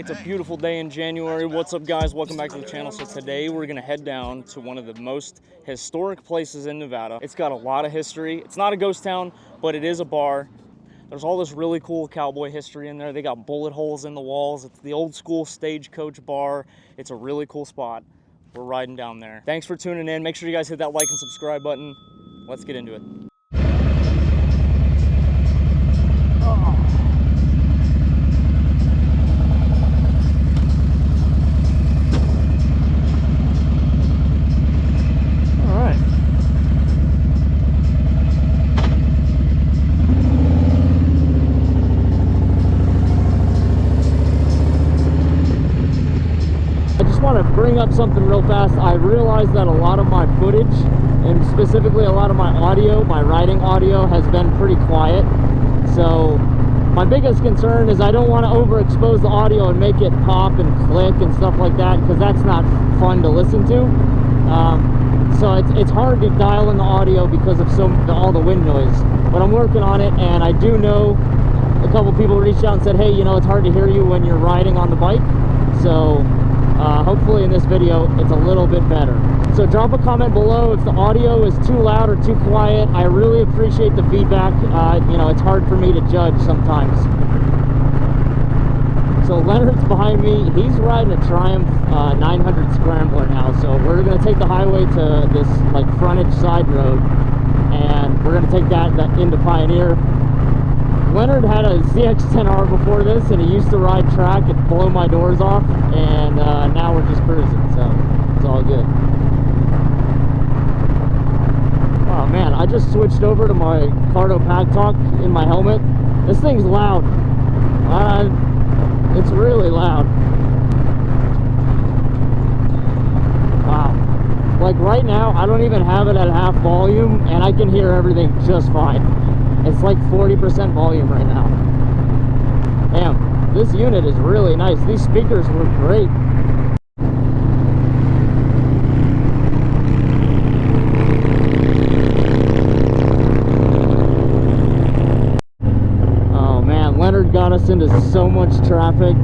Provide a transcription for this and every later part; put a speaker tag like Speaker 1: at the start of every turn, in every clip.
Speaker 1: It's a beautiful day in January. What's up, guys? Welcome back to the channel. So today we're gonna head down to one of the most historic places in Nevada. It's got a lot of history. It's not a ghost town, but it is a bar. There's all this really cool cowboy history in there. They got bullet holes in the walls. It's the old school Stagecoach bar. It's a really cool spot. We're riding down there. Thanks for tuning in. Make sure you guys hit that like and subscribe button. Let's get into it. Oh. Bring up something real fast. I realized that a lot of my footage, and specifically a lot of my audio, my riding audio, has been pretty quiet. So my biggest concern is I don't want to overexpose the audio and make it pop and click and stuff like that, because that's not fun to listen to. So it's hard to dial in the audio because of all the wind noise. But I'm working on it, and I do know a couple people reached out and said, hey, you know, it's hard to hear you when you're riding on the bike. So hopefully in this video it's a little bit better. So drop a comment below if the audio is too loud or too quiet. I really appreciate the feedback. You know, it's hard for me to judge sometimes. So Leonard's behind me. He's riding a Triumph 900 Scrambler now. So we're going to take the highway to this like frontage side road, and we're going to take that into Pioneer. Leonard had a ZX-10R before this, and he used to ride track and blow my doors off, and now we're just cruising, so it's all good. Oh man, I just switched over to my Cardo Pack Talk in my helmet. This thing's loud. It's really loud. Wow. Like right now, I don't even have it at half volume, and I can hear everything just fine. It's like 40% volume right now. Damn, this unit is really nice. These speakers were great. Oh man, Leonard got us into so much traffic.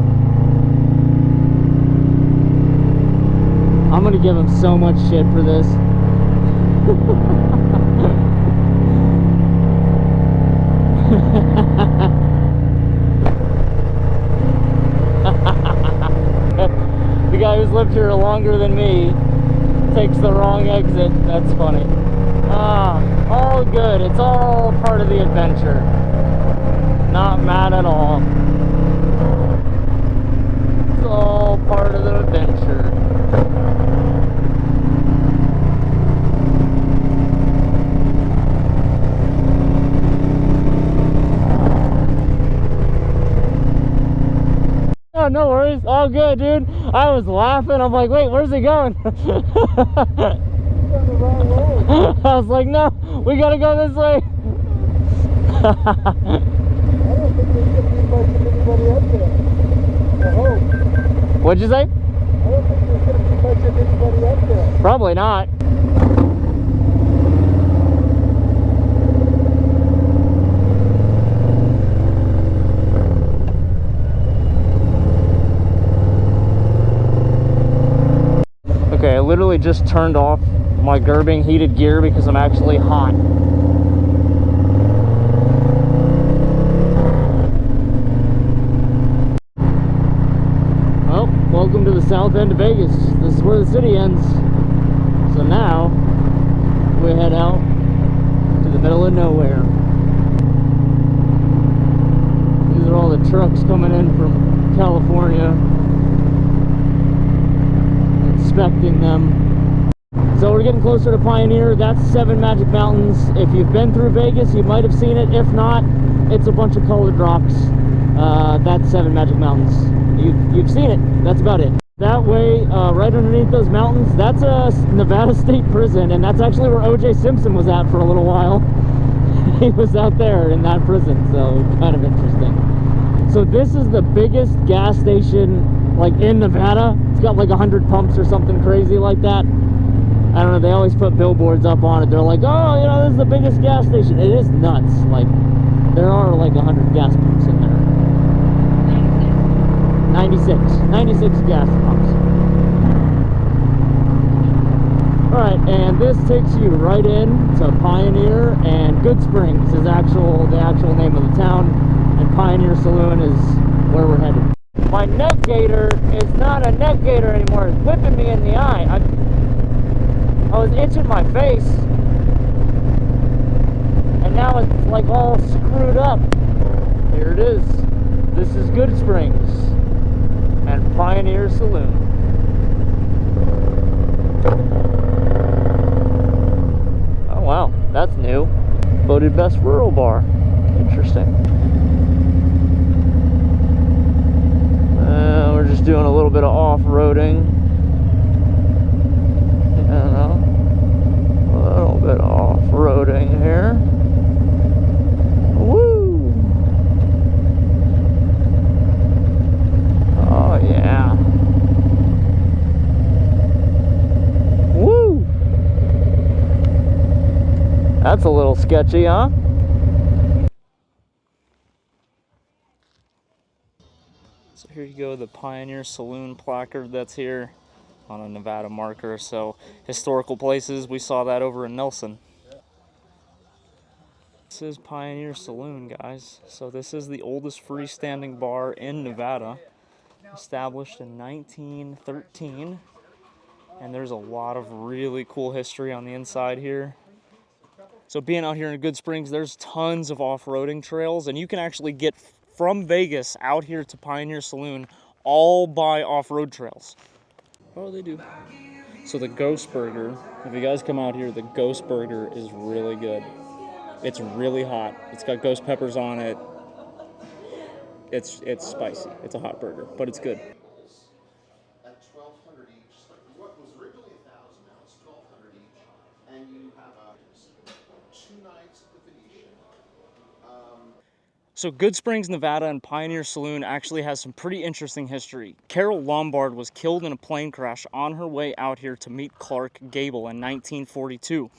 Speaker 1: I'm gonna give him so much shit for this. The guy who's lived here longer than me takes the wrong exit. That's funny. All good. It's all part of the adventure. Not mad at all. It's all part of the adventure. No worries, all good, dude. I was laughing. I'm like, wait, where's he going? I was like, no, we gotta go this way. I don't think there's gonna be much of anybody up there. I hope. What'd you say? I don't think there's gonna be much of anybody up there. Probably not. Okay, I literally just turned off my Gerbing heated gear because I'm actually hot. Well, welcome to the south end of Vegas. This is where the city ends. So now, we head out to the middle of nowhere. These are all the trucks coming in from California. Inspecting them. So we're getting closer to Pioneer. That's 7 Magic Mountains. If you've been through Vegas, you might have seen it. If not, it's a bunch of colored rocks. That's 7 Magic Mountains. You've seen it. That's about it. That way, right underneath those mountains, that's a Nevada State Prison, and that's actually where O.J. Simpson was at for a little while. He was out there in that prison, so kind of interesting. So this is the biggest gas station like in Nevada. It's got like 100 pumps or something crazy like that. I don't know, they always put billboards up on it. They're like, oh, you know, this is the biggest gas station. It is nuts. Like, there are like 100 gas pumps in there. 96 gas pumps. Alright, and this takes you right in to Pioneer, and Good Springs is the actual name of the town, and Pioneer Saloon is where we're headed. My neck gaiter is not a neck gaiter anymore. It's whipping me in the eye. I was itching my face, and now it's like all screwed up. Here it is. This is Good Springs and Pioneer Saloon. Oh wow, that's new. Voted best rural bar. Interesting. We're just doing a little bit of off-roading. You know, a little bit of off-roading here. Woo! Oh yeah. Woo! That's a little sketchy, huh? So here you go, the Pioneer Saloon placard that's here on a Nevada marker. So historical places, we saw that over in Nelson. This is Pioneer Saloon, guys. So this is the oldest freestanding bar in Nevada, established in 1913. And there's a lot of really cool history on the inside here. So being out here in Good Springs, there's tons of off-roading trails, and you can actually get from Vegas out here to Pioneer Saloon all by off-road trails. Oh, they do. So the Ghost Burger, if you guys come out here, the Ghost Burger is really good. It's really hot. It's got ghost peppers on it. It's spicy. It's a hot burger, but it's good.
Speaker 2: At $1,200 each, what was originally $1,000, now it's $1,200 each, and you have 2 nights at the Venetian.
Speaker 1: So Good Springs, Nevada and Pioneer Saloon actually has some pretty interesting history. Carol Lombard was killed in a plane crash on her way out here to meet Clark Gable in 1942.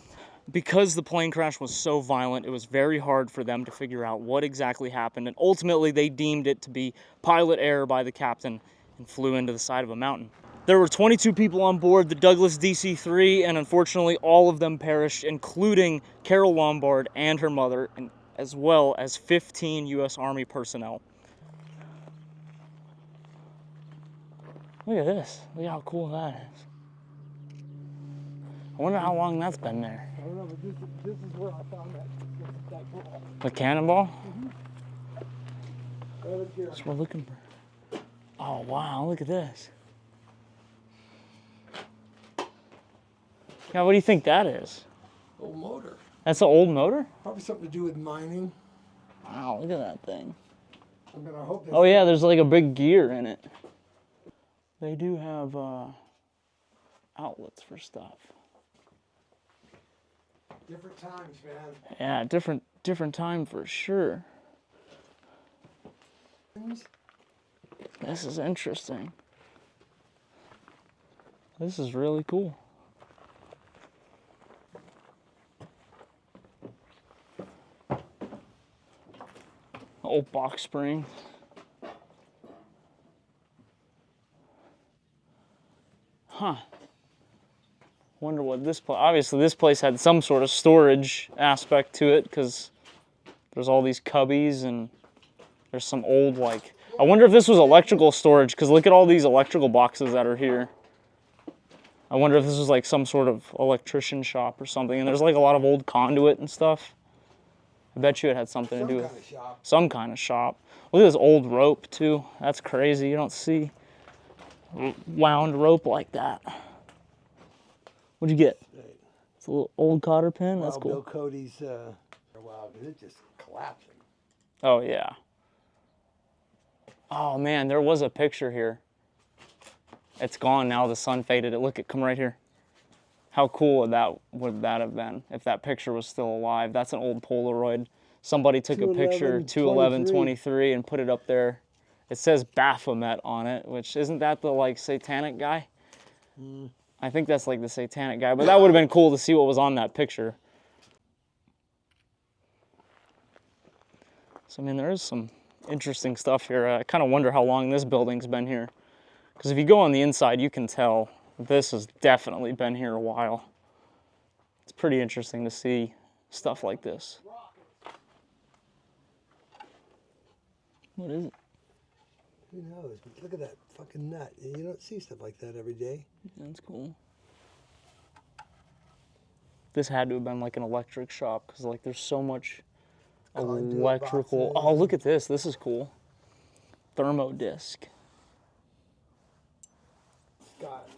Speaker 1: Because the plane crash was so violent, it was very hard for them to figure out what exactly happened, and ultimately they deemed it to be pilot error by the captain and flew into the side of a mountain. There were 22 people on board the Douglas DC-3, and unfortunately all of them perished, including Carol Lombard and her mother, and as well as 15 U.S. Army personnel. Look at this. Look how cool that is. I wonder how long that's been there.
Speaker 3: I don't know, but this is where I found that ball.
Speaker 1: The cannonball?
Speaker 3: Right up here.
Speaker 1: That's what we're looking for. Oh, wow, look at this. Yeah, what do you think that is?
Speaker 3: Old motor.
Speaker 1: That's an old motor?
Speaker 3: Probably something to do with mining.
Speaker 1: Wow, look at that thing.
Speaker 3: I'm gonna hope
Speaker 1: Oh yeah, there's like a big gear in it. They do have outlets for stuff.
Speaker 3: Different times, man.
Speaker 1: Yeah, different time for sure. This is interesting. This is really cool. Old box spring. Huh. Wonder what this place, obviously this place had some sort of storage aspect to it because there's all these cubbies and there's some old like, I wonder if this was electrical storage because look at all these electrical boxes that are here. I wonder if this was like some sort of electrician shop or something, and there's like a lot of old conduit and stuff. I bet you it had something to do with some kind of shop. Look at this old rope too. That's crazy. You don't see wound rope like that. What'd you get? It's a little old cotter pin. That's cool.
Speaker 3: Bill Cody's, wow, it just collapsing.
Speaker 1: Oh yeah. Oh man, there was a picture here. It's gone now. The sun faded it. Look, come right here. How cool would that have been if that picture was still alive? That's an old Polaroid. Somebody took a picture 2/11/23 and put it up there. It says Baphomet on it, which isn't that the like satanic guy? I think that's like the satanic guy, but that would have been cool to see what was on that picture. So I mean, there is some interesting stuff here. I kind of wonder how long this building's been here. Because if you go on the inside, you can tell this has definitely been here a while. It's pretty interesting to see stuff like this. What is it?
Speaker 4: Who knows? But look at that fucking nut. You don't see stuff like that every day.
Speaker 1: That's cool. This had to have been like an electric shop because like there's so much electrical. Oh, look at this. This is cool. Thermo disc.
Speaker 4: Got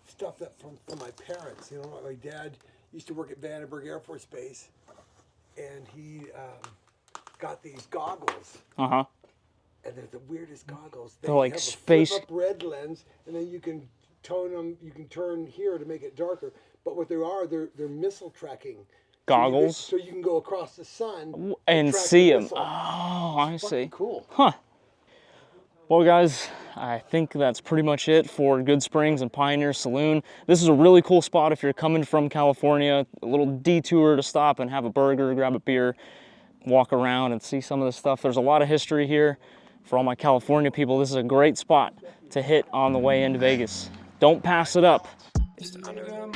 Speaker 4: stuff that from my parents. You know, my dad used to work at Vandenberg Air Force Base, and he got these goggles.
Speaker 1: Uh-huh.
Speaker 4: And they're the weirdest goggles.
Speaker 1: They're like
Speaker 4: have
Speaker 1: space.
Speaker 4: A flip-up red lens, and then you can tone them. You can turn here to make it darker. But what they are, they're missile tracking
Speaker 1: Goggles?
Speaker 4: So you can go across the sun
Speaker 1: and
Speaker 4: track
Speaker 1: see
Speaker 4: the
Speaker 1: them.
Speaker 4: missile.
Speaker 1: Oh, I see.
Speaker 2: Cool.
Speaker 1: Huh. Well, guys, I think that's pretty much it for Good Springs and Pioneer Saloon. This is a really cool spot if you're coming from California. A little detour to stop and have a burger, grab a beer, walk around and see some of this stuff. There's a lot of history here. For all my California people, this is a great spot to hit on the way into Vegas. Don't pass it up.
Speaker 5: It's the underground